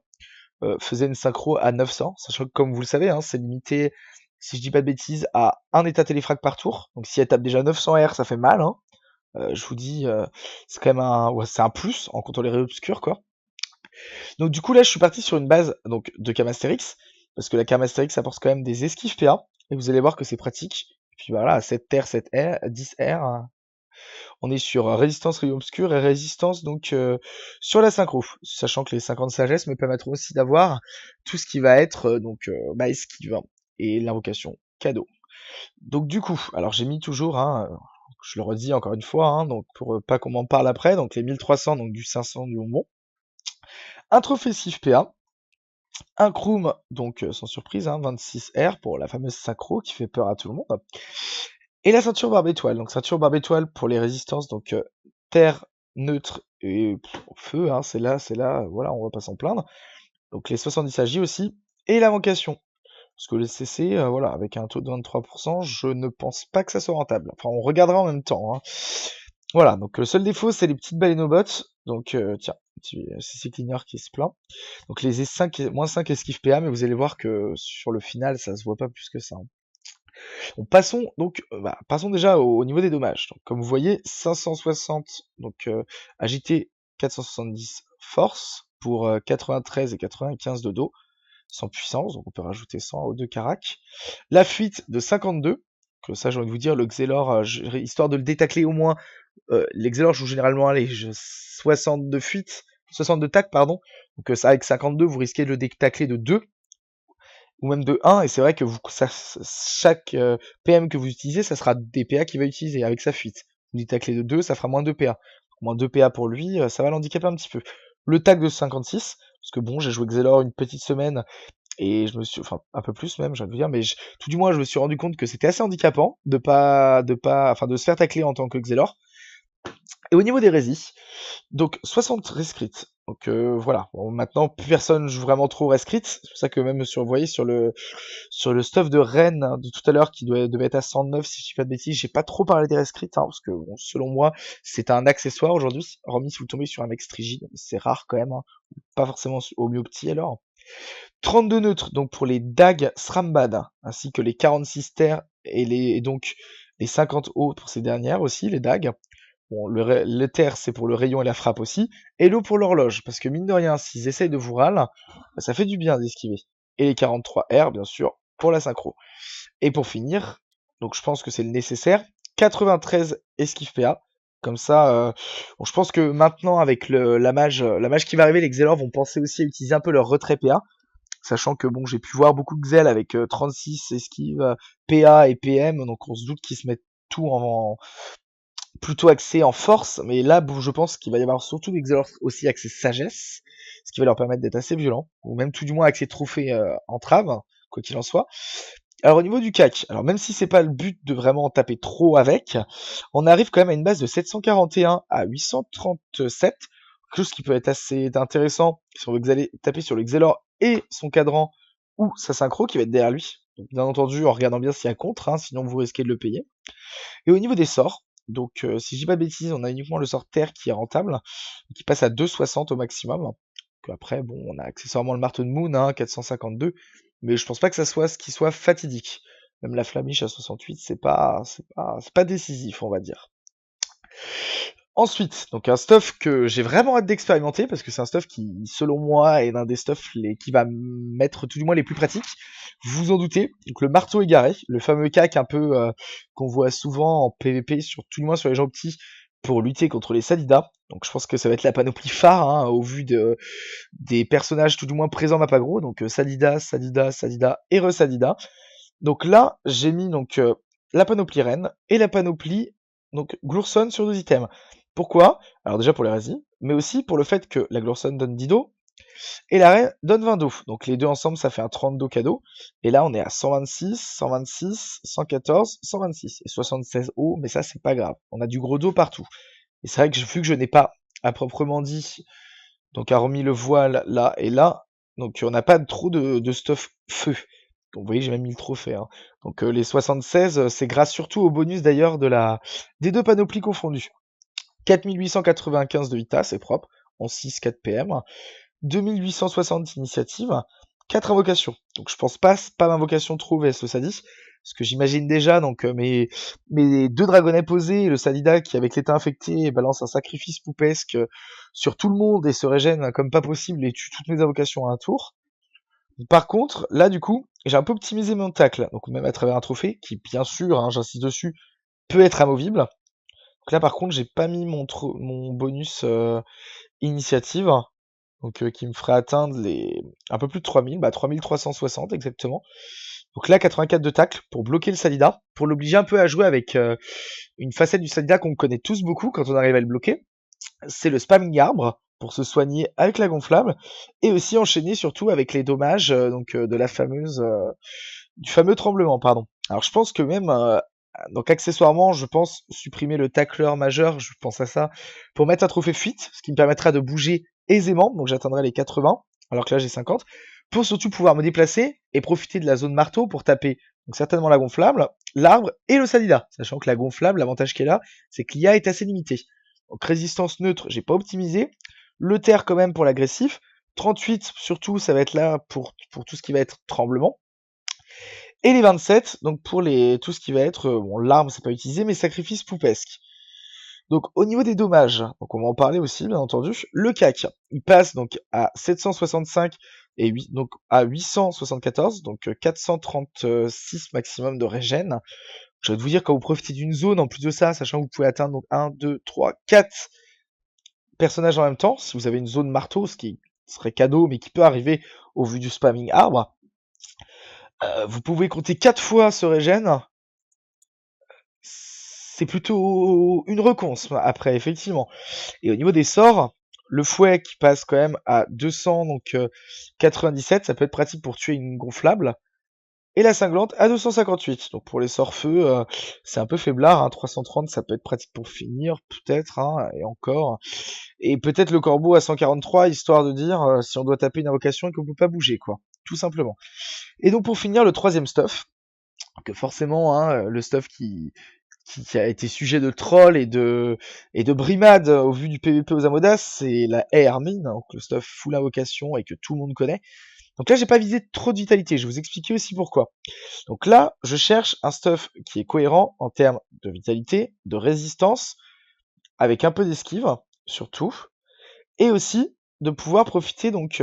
faisait une synchro à 900, sachant que comme vous le savez, hein, c'est limité, si je dis pas de bêtises, à un état téléfrag par tour. Donc si elle tape déjà 900 R, ça fait mal. Hein. Je vous dis, c'est quand même c'est un plus en contre les rayons obscurs, quoi. Donc du coup là, je suis parti sur une base donc de Camastérix, parce que la Camastérix apporte quand même des esquives PA, et vous allez voir que c'est pratique. Et puis voilà, 7 R, 7 R, 10 R, on est sur résistance rayon obscur et résistance donc sur la synchro, sachant que les 50 sagesse me permettront aussi d'avoir tout ce qui va être esquive et l'invocation cadeau. Donc du coup, alors j'ai mis toujours, hein, je le redis encore une fois, hein, donc pour pas qu'on m'en parle après, donc les 1300, donc du 500 du bonbon, un trophée SIF PA, un Kroom, donc sans surprise, hein, 26 R pour la fameuse synchro qui fait peur à tout le monde. Et la ceinture barbe étoile. Donc ceinture barbe étoile pour les résistances, donc terre, neutre et feu, hein, c'est là, voilà, on va pas s'en plaindre. Donc les 70 AJ aussi. Et la vocation. Parce que le CC, voilà, avec un taux de 23%, je ne pense pas que ça soit rentable. Enfin, on regardera en même temps. Hein. Voilà, donc le seul défaut, c'est les petites balénobots. Donc tiens, CC Cleaner qui se plaint. Donc les E5, moins 5 esquive PA, mais vous allez voir que sur le final, ça se voit pas plus que ça. Hein. Bon, passons déjà au niveau des dommages. Donc, comme vous voyez, 560 donc agité, 470 force pour 93 et 95 de dos, sans puissance, donc on peut rajouter 100 aux deux caracs. La fuite de 52, que ça j'ai envie de vous dire, le Xelor, histoire de le détacler au moins, les Xelor jouent généralement 60 de fuite, 60 de tac, pardon, donc ça avec 52 vous risquez de le détacler de 2, ou même de 1, et c'est vrai que chaque PM que vous utilisez, ça sera des PA qu'il va utiliser avec sa fuite. Vous dites tacler de 2, ça fera moins 2 PA. Moins 2 PA pour lui, ça va l'handicaper un petit peu. Le tag de 56, parce que bon, j'ai joué Xelor une petite semaine, et je me suis, enfin un peu plus même, j'ai envie de dire, mais tout du moins je me suis rendu compte que c'était assez handicapant de de se faire tacler en tant que Xelor. Et au niveau des résis, donc 60 rescrits. Donc voilà, bon, maintenant plus personne joue vraiment trop rescrits. C'est pour ça que même vous voyez sur le stuff de Rennes hein, de tout à l'heure qui devait être à 109 si je dis pas de bêtises, j'ai pas trop parlé des rescrits hein, parce que bon, selon moi c'est un accessoire aujourd'hui, hormis si vous tombez sur un mec strigide, c'est rare quand même, hein, pas forcément au mieux petit alors. 32 neutres donc pour les dagues Srambad ainsi que les 46 terres et donc les 50 hauts pour ces dernières aussi, les dagues. Bon, le terre, c'est pour le rayon et la frappe aussi. Et l'eau pour l'horloge. Parce que mine de rien, s'ils essayent de vous râler, bah, ça fait du bien d'esquiver. Et les 43 R, bien sûr, pour la synchro. Et pour finir, donc je pense que c'est le nécessaire, 93 esquive PA. Comme ça, bon, je pense que maintenant, avec la mage qui va arriver, les Xelor vont penser aussi à utiliser un peu leur retrait PA. Sachant que bon, j'ai pu voir beaucoup de Xel avec 36 esquives PA et PM, donc on se doute qu'ils se mettent tout plutôt axé en force, mais là, je pense qu'il va y avoir surtout des Xelor aussi axé sagesse, ce qui va leur permettre d'être assez violents, ou même tout du moins axé trophée entrave, quoi qu'il en soit. Alors au niveau du CAC, alors même si c'est pas le but de vraiment taper trop avec, on arrive quand même à une base de 741 à 837, quelque chose qui peut être assez intéressant si on veut taper sur le Xelor et son cadran ou sa synchro qui va être derrière lui. Donc, bien entendu en regardant bien s'il y a contre, hein, sinon vous risquez de le payer. Et au niveau des sorts, donc si je dis pas de bêtises, on a uniquement le sort terre qui est rentable, qui passe à 2,60 au maximum. Donc après, bon, on a accessoirement le marteau de Moon, hein, 452, mais je pense pas que ça soit ce qui soit fatidique. Même la flamiche à 68, c'est pas décisif, on va dire. Ensuite, donc un stuff que j'ai vraiment hâte d'expérimenter parce que c'est un stuff qui, selon moi, est l'un des stuffs qui va mettre tout du moins les plus pratiques. Vous vous en doutez, donc le marteau égaré, le fameux cac un peu qu'on voit souvent en PvP, tout du moins sur les gens petits, pour lutter contre les Sadidas. Donc je pense que ça va être la panoplie phare hein, au vu des personnages tout du moins présents map aggro, donc Sadida, Sadida, Sadida et Resadida. Donc là, j'ai mis donc la panoplie reine et la panoplie donc Glourson sur 2 items. Pourquoi? Alors déjà pour les résis, mais aussi pour le fait que la Glourson donne Dido, Et l'arrêt donne 20 d'eau. Donc les deux ensemble, ça fait un 30 d'eau cadeau. Et là, on est à 126, 126, 114, 126 et 76 eau, mais ça, c'est pas grave. On a du gros dos partout. Et c'est vrai que vu que je n'ai pas, à proprement dit, donc a remis le voile là et là, donc on n'a pas trop de stuff feu. Donc vous voyez, j'ai même mis le trophée. Hein. Donc les 76, c'est grâce surtout au bonus d'ailleurs des deux panoplies confondues. 4895 de Vita, c'est propre, en 6 4 PM. 2860 d'initiative, 4 invocations. Donc je pense pas l'invocation trop VS le Sadis, parce que j'imagine déjà donc mes deux dragonnets posés et le Sadida qui avec l'état infecté balance un sacrifice poupesque sur tout le monde et se régène comme pas possible et tue toutes mes invocations à un tour. Par contre, là du coup, j'ai un peu optimisé mon tacle, donc même à travers un trophée qui bien sûr, hein, j'insiste dessus, peut être amovible. Donc là par contre, j'ai pas mis mon bonus initiative, donc qui me ferait atteindre les un peu plus de 3000, 3360 exactement. Donc là 84 de tacle pour bloquer le Salida, pour l'obliger un peu à jouer avec une facette du Salida qu'on connaît tous beaucoup quand on arrive à le bloquer. C'est le spamming arbre pour se soigner avec la gonflable et aussi enchaîner surtout avec les dommages de la fameuse du fameux tremblement, pardon. Alors je pense que même donc accessoirement, je pense supprimer le tacleur majeur, je pense à ça, pour mettre un trophée fuite, ce qui me permettra de bouger aisément, donc j'atteindrai les 80, alors que là j'ai 50, pour surtout pouvoir me déplacer et profiter de la zone marteau pour taper donc certainement la gonflable, l'arbre et le salida, sachant que la gonflable, l'avantage qu'elle a, c'est que l'IA est assez limité. Donc résistance neutre, j'ai pas optimisé, le terre quand même pour l'agressif, 38 surtout, ça va être là pour tout ce qui va être tremblement, et les 27, donc pour tout ce qui va être, bon, l'arme c'est pas utilisé, mais sacrifice poupesque. Donc au niveau des dommages, donc on va en parler aussi bien entendu, le CAC, il passe donc à 765 et donc à 874, donc 436 maximum de régène. Je vais vous dire quand vous profitez d'une zone, en plus de ça, sachant que vous pouvez atteindre donc 1, 2, 3, 4 personnages en même temps, si vous avez une zone marteau, ce qui serait cadeau, mais qui peut arriver au vu du spamming arbre, vous pouvez compter 4 fois ce régène. C'est plutôt une reconce après, effectivement. Et au niveau des sorts, le fouet qui passe quand même à 200, donc 97, ça peut être pratique pour tuer une gonflable. Et la cinglante à 258. Donc pour les sorts feu, c'est un peu faiblard, hein, 330, ça peut être pratique pour finir, peut-être, hein, et encore. Et peut-être le corbeau à 143, histoire de dire si on doit taper une invocation et qu'on peut pas bouger, quoi. Tout simplement. Et donc pour finir, le troisième stuff, que forcément, hein, le stuff qui a été sujet de troll et de brimade au vu du PVP aux Amodas, c'est la Hermine, donc le stuff full invocation et que tout le monde connaît. Donc là, j'ai pas visé trop de vitalité, je vais vous expliquer aussi pourquoi. Donc là, je cherche un stuff qui est cohérent en termes de vitalité, de résistance, avec un peu d'esquive, surtout, et aussi de pouvoir profiter donc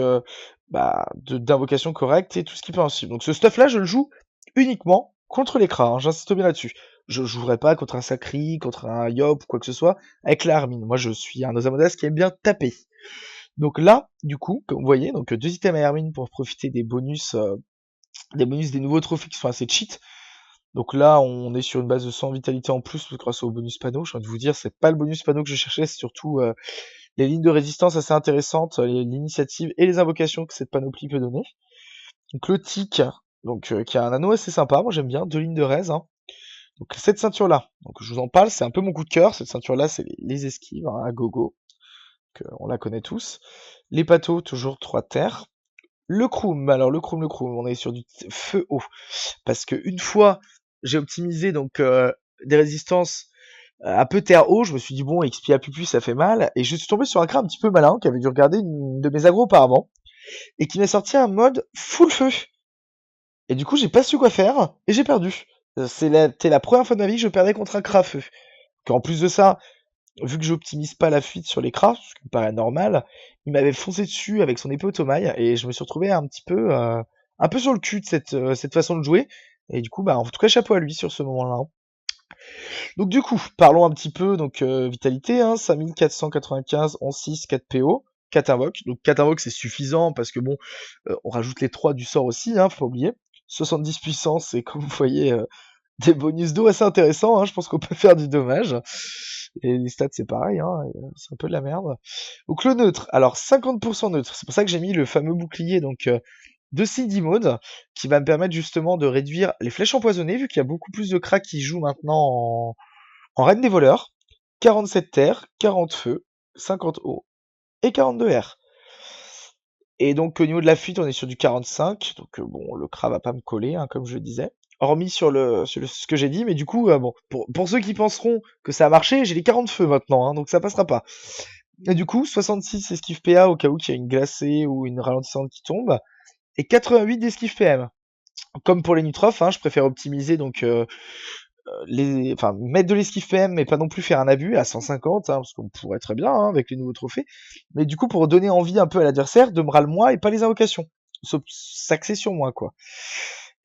d'invocations correctes et tout ce qui peut en suivre. Donc ce stuff-là, je le joue uniquement contre les cras, hein, j'insiste bien là-dessus. Je jouerai pas contre un Sacri, contre un Yop ou quoi que ce soit avec la Hermine. Moi, je suis un Osamodas qui aime bien taper. Donc là, du coup, comme vous voyez, donc deux items à Hermine pour profiter des bonus des nouveaux trophées qui sont assez cheat. Donc là, on est sur une base de 100 vitalité en plus grâce au bonus panneau. Je viens de vous dire, c'est pas le bonus panneau que je cherchais, c'est surtout les lignes de résistance assez intéressantes, l'initiative et les invocations que cette panoplie peut donner. Donc le tic, donc qui a un anneau assez sympa, moi j'aime bien, 2 lignes de raise. Hein. Donc cette ceinture là, donc je vous en parle, c'est un peu mon coup de cœur. Cette ceinture là, c'est les esquives hein, à gogo, on la connaît tous. Les patos, toujours 3 terres. Le Kroom, alors le Kroom, on est sur du feu haut. Parce que une fois, j'ai optimisé donc des résistances un peu terre haut, je me suis dit bon, XP à pupu, ça fait mal. Et je suis tombé sur un cran un petit peu malin qui avait dû regarder une de mes agros auparavant. Et qui m'a sorti un mode full feu. Et du coup, j'ai pas su quoi faire et j'ai perdu. C'était la première fois de ma vie que je perdais contre un cra feu. En plus de ça, vu que j'optimise pas la fuite sur les cras, ce qui me paraît normal, il m'avait foncé dessus avec son épée automaille et je me suis retrouvé un peu sur le cul de cette façon de jouer. Et du coup, bah, en tout cas, chapeau à lui sur ce moment-là. Hein. Donc du coup, parlons un petit peu donc vitalité, hein, 5495 en 6, 4 PO, 4 invoques. Donc 4 invoques c'est suffisant parce que bon, on rajoute les 3 du sort aussi, hein, faut pas oublier. 70 puissance et comme vous voyez des bonus d'eau assez intéressants, hein, je pense qu'on peut faire du dommage. Et les stats, c'est pareil, hein, c'est un peu de la merde. Donc le neutre, alors 50% neutre, c'est pour ça que j'ai mis le fameux bouclier donc de Cindy Mode, qui va me permettre justement de réduire les flèches empoisonnées, vu qu'il y a beaucoup plus de cracks qui jouent maintenant en Reine des voleurs. 47 terre, 40 feu, 50 eau et 42 air. Et donc au niveau de la fuite, on est sur du 45, donc bon, le cra va pas me coller, hein, comme je le disais. Hormis ce que j'ai dit, mais du coup, bon, pour ceux qui penseront que ça a marché, j'ai les 40 feux maintenant, hein, donc ça passera pas. Et du coup, 66 esquive PA au cas où il y a une glacée ou une ralentissante qui tombe, et 88 d'esquive PM. Comme pour les nitrophes, hein, je préfère optimiser donc mettre de l'esquive PM, mais pas non plus faire un abus à 150, hein, parce qu'on pourrait très bien hein, avec les nouveaux trophées. Mais du coup, pour donner envie un peu à l'adversaire de me râler moi et pas les invocations, s'axer sur moi quoi.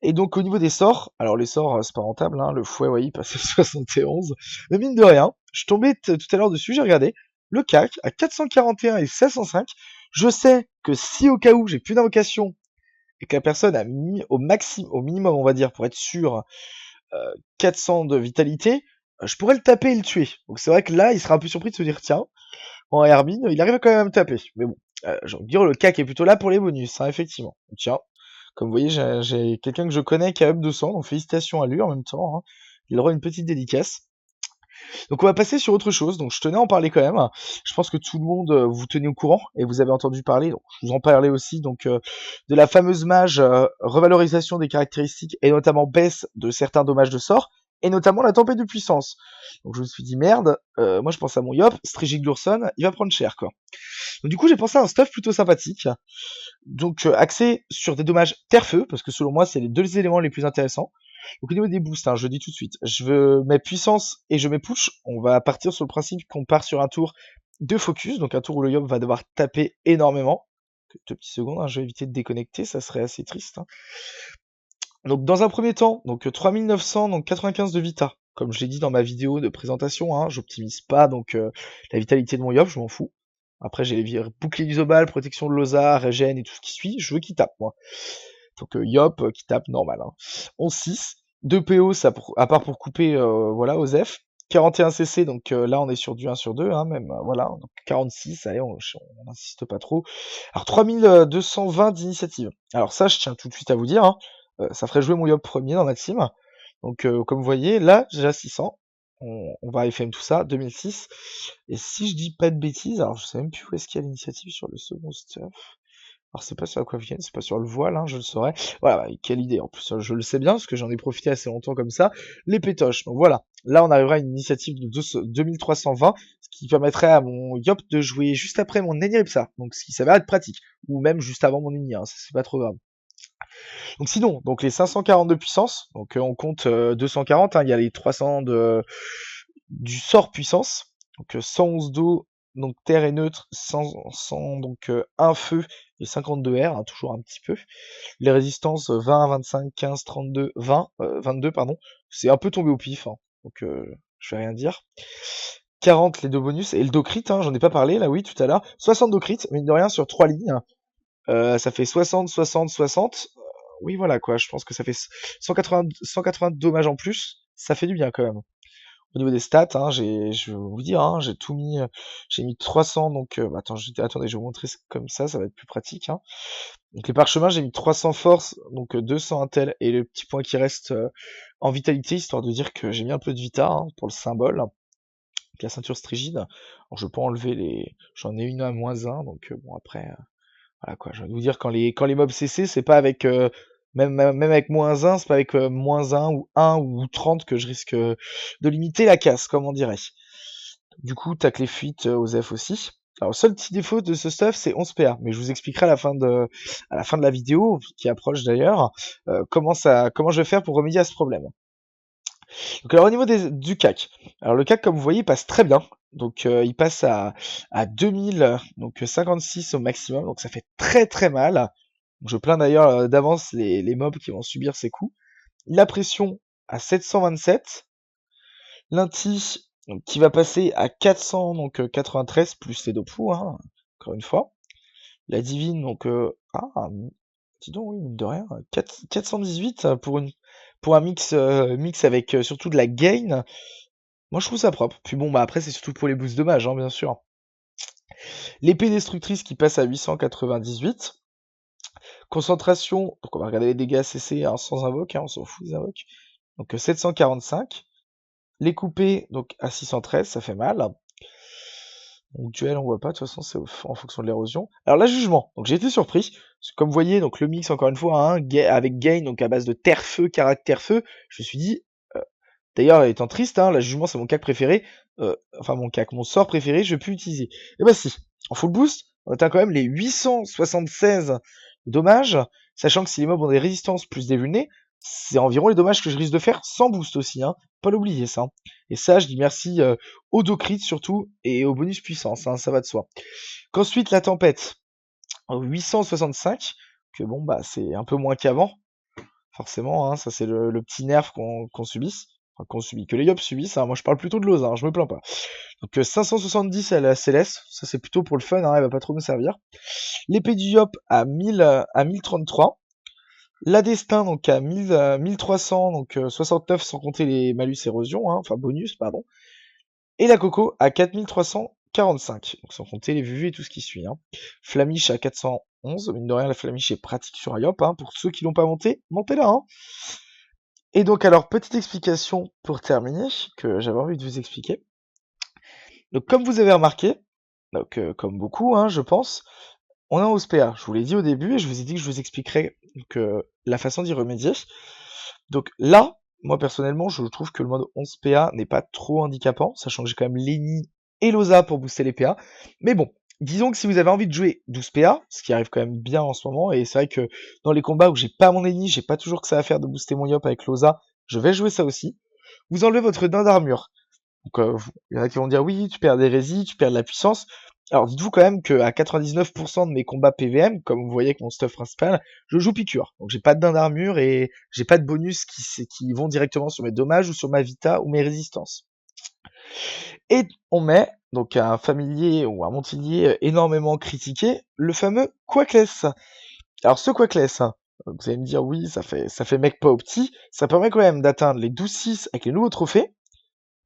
Et donc au niveau des sorts, alors les sorts c'est pas rentable, hein, le fouet ouais, il passe à 71, mais mine de rien, je tombais tout à l'heure dessus, j'ai regardé, le CAC à 441 et 505, je sais que si au cas où j'ai plus d'invocation et que la personne a mis au minimum on va dire pour être sûr 400 de vitalité, je pourrais le taper et le tuer. Donc c'est vrai que là il sera un peu surpris de se dire tiens, en Hermine, il arrive quand même à me taper. Mais bon, j'ai envie de dire le CAC est plutôt là pour les bonus, hein, effectivement. Tiens, comme vous voyez, j'ai quelqu'un que je connais qui a up 200, donc félicitations à lui en même temps. Hein. Il aura une petite dédicace. Donc on va passer sur autre chose, donc je tenais à en parler quand même. Je pense que tout le monde vous tenez au courant et vous avez entendu parler, donc je vous en parlais aussi donc de la fameuse mage revalorisation des caractéristiques et notamment baisse de certains dommages de sort et notamment la tempête de puissance. Donc je me suis dit merde, moi je pense à mon Yop, Strigic Lurson, il va prendre cher quoi. Donc du coup j'ai pensé à un stuff plutôt sympathique, donc axé sur des dommages terre-feu, parce que selon moi c'est les deux éléments les plus intéressants. Donc au niveau des boosts, hein, je dis tout de suite, je veux mes puissances et je mets push. On va partir sur le principe qu'on part sur un tour de focus, donc un tour où le Yop va devoir taper énormément. 2 petites secondes, hein, je vais éviter de déconnecter, ça serait assez triste. Hein. Donc dans un premier temps, donc 3900, donc 95 de vita. Comme je l'ai dit dans ma vidéo de présentation, hein, j'optimise pas donc la vitalité de mon Yop, je m'en fous. Après j'ai les boucliers d'Isobal, protection de Loza, régène et tout ce qui suit, je veux qu'il tape moi. Donc Yop qui tape normal. Hein. 11-6, 2 PO ça à part pour couper voilà Osef. 41 CC donc là on est sur du 1 sur 2 hein, même voilà donc 46 allez on n'insiste pas trop. Alors 3220 d'initiative. Alors ça je tiens tout de suite à vous dire hein, ça ferait jouer mon Yop premier dans ma team. Donc comme vous voyez là j'ai 600. On va FM tout ça 2006 et si je dis pas de bêtises alors je sais même plus où est-ce qu'il y a l'initiative sur le second stuff. Alors c'est pas sur la Aquavienne, c'est pas sur le voile, hein, je le saurais. Voilà, quelle idée. En plus, je le sais bien, parce que j'en ai profité assez longtemps comme ça. Les pétoches. Donc voilà, là on arrivera à une initiative de 2320, ce qui permettrait à mon Yop de jouer juste après mon Neniripsa. Donc ce qui s'avère être pratique. Ou même juste avant mon Eni, hein, ça c'est pas trop grave. Donc sinon, donc les 540 de puissance, donc on compte 240, hein, il y a les 300 du sort puissance, donc 111 d'eau, donc terre et neutre, 100 donc 1 feu et 52 air, hein, toujours un petit peu. Les résistances 20, 25, 15, 32, 20, 22 pardon, c'est un peu tombé au pif, hein, donc je vais rien dire. 40 les deux bonus et le do crit, hein, j'en ai pas parlé là oui tout à l'heure. 60 do crit, mine de rien sur 3 lignes, ça fait 60, 60, 60. Oui voilà quoi, je pense que ça fait 180 dommages en plus, ça fait du bien quand même. Au niveau des stats, hein, je vais vous dire, hein, j'ai mis 300, donc, attendez, je vais vous montrer comme ça va être plus pratique. Hein. Donc les parchemins, j'ai mis 300 force, donc 200 intel, et le petit point qui reste en vitalité, histoire de dire que j'ai mis un peu de vita hein, pour le symbole. Donc la ceinture strigide, alors je peux enlever j'en ai une à -1, donc bon après, voilà quoi, je vais vous dire quand les mobs CC, c'est pas avec même avec -1, c'est pas avec -1 ou 1 ou 30 que je risque de limiter la casse, comme on dirait. Du coup, tac les fuites aux F aussi. Alors, le seul petit défaut de ce stuff, c'est 11 PA, mais je vous expliquerai à la fin de la vidéo, qui approche d'ailleurs, comment je vais faire pour remédier à ce problème. Donc alors au niveau du CAC, alors le CAC comme vous voyez passe très bien, donc il passe à 2000, donc 56 au maximum, donc ça fait très très mal. Donc, je plains d'ailleurs d'avance les mobs qui vont subir ces coups. La pression à 727, l'inti qui va passer à 400, donc 93 plus les dopous, hein, encore une fois. La divine donc dis donc oui mine de rien, 418 pour un mix avec surtout de la gain. Moi, je trouve ça propre. Puis bon, bah après, c'est surtout pour les boosts de mage, hein, bien sûr. L'épée destructrice qui passe à 898. Concentration, donc on va regarder les dégâts CC hein, sans invoque, hein, on s'en fout des invoques. Donc 745. Les coupés, donc à 613, ça fait mal. Donc duel, on voit pas, de toute façon, c'est en fonction de l'érosion. Alors là, jugement. Donc j'ai été surpris. Parce que, comme vous voyez, donc le mix, encore une fois, hein, avec gain, donc à base de terre-feu, caractère-feu, je me suis dit, d'ailleurs, étant triste, hein, la jugement, c'est mon cac préféré. Enfin, mon sort préféré, je peux utiliser. Et bah si, en full boost, on atteint quand même les 876 dommages, sachant que si les mobs ont des résistances plus des vulnés, c'est environ les dommages que je risque de faire sans boost aussi, hein. Pas l'oublier ça. Et ça, je dis merci au Docrit surtout et au bonus puissance, hein, ça va de soi. Qu'ensuite la tempête, 865, que bon bah c'est un peu moins qu'avant, forcément, hein, ça c'est le petit nerf qu'on subisse. Enfin, qu'on subit, que les Yop subissent, hein. Moi je parle plutôt de l'ose, hein, je me plains pas. Donc 570 à la Céleste, ça c'est plutôt pour le fun, hein, elle va pas trop me servir. L'épée du Yop à 1033. La Destin donc à 1300, donc 69 sans compter les malus érosion, hein, enfin bonus, pardon. Et la Coco à 4345, donc sans compter les VV et tout ce qui suit. Hein. Flamiche à 411, mine de rien la Flamiche est pratique sur IOP, hein, pour ceux qui l'ont pas monté, montez-la. Hein. Et donc alors, petite explication pour terminer, que j'avais envie de vous expliquer. Donc comme vous avez remarqué, donc comme beaucoup, hein, je pense, on a un OSPA. Je vous l'ai dit au début et je vous ai dit que je vous expliquerai la façon d'y remédier. Donc là, moi personnellement, je trouve que le mode 11 PA n'est pas trop handicapant, sachant que j'ai quand même Lenny et Loza pour booster les PA. Mais bon, disons que si vous avez envie de jouer 12 PA, ce qui arrive quand même bien en ce moment, et c'est vrai que dans les combats où j'ai pas mon Lenny, j'ai pas toujours que ça à faire de booster mon Yop avec Loza, je vais jouer ça aussi. Vous enlevez votre dinde d'armure. Donc, il y en a qui vont dire oui, tu perds des résis, tu perds de la puissance. Alors, dites-vous quand même qu'à 99% de mes combats PVM, comme vous voyez avec mon stuff principal, je joue piqûre. Donc, j'ai pas de dinde d'armure et j'ai pas de bonus qui vont directement sur mes dommages ou sur ma vita ou mes résistances. Et on met, donc, un familier ou un montilier énormément critiqué, le fameux Quackless. Alors, ce Quackless, hein, vous allez me dire oui, ça fait mec pas au petit, ça permet quand même d'atteindre les 12-6 avec les nouveaux trophées.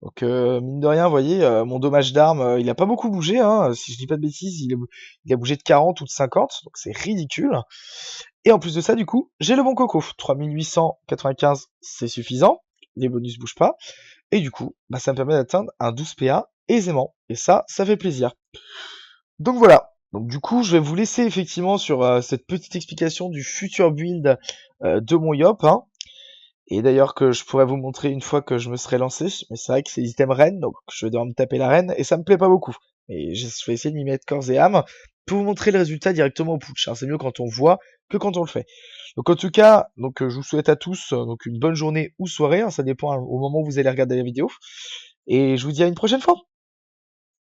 Donc mine de rien, vous voyez, mon dommage d'arme, il a pas beaucoup bougé, hein. Si je dis pas de bêtises, il a bougé de 40 ou de 50, donc c'est ridicule. Et en plus de ça, du coup, j'ai le bon coco. 3895, c'est suffisant. Les bonus bougent pas. Et du coup, bah, ça me permet d'atteindre un 12 PA aisément. Et ça fait plaisir. Donc voilà. Donc du coup, je vais vous laisser effectivement sur cette petite explication du futur build de mon Yop. Hein. Et d'ailleurs que je pourrais vous montrer une fois que je me serai lancé, mais c'est vrai que c'est item reine, donc je vais devoir me taper la reine, et ça me plaît pas beaucoup. Et je vais essayer de m'y mettre corps et âme pour vous montrer le résultat directement au putsch. Hein. C'est mieux quand on voit que quand on le fait. Donc en tout cas, donc je vous souhaite à tous donc une bonne journée ou soirée, hein, ça dépend au moment où vous allez regarder la vidéo. Et je vous dis à une prochaine fois.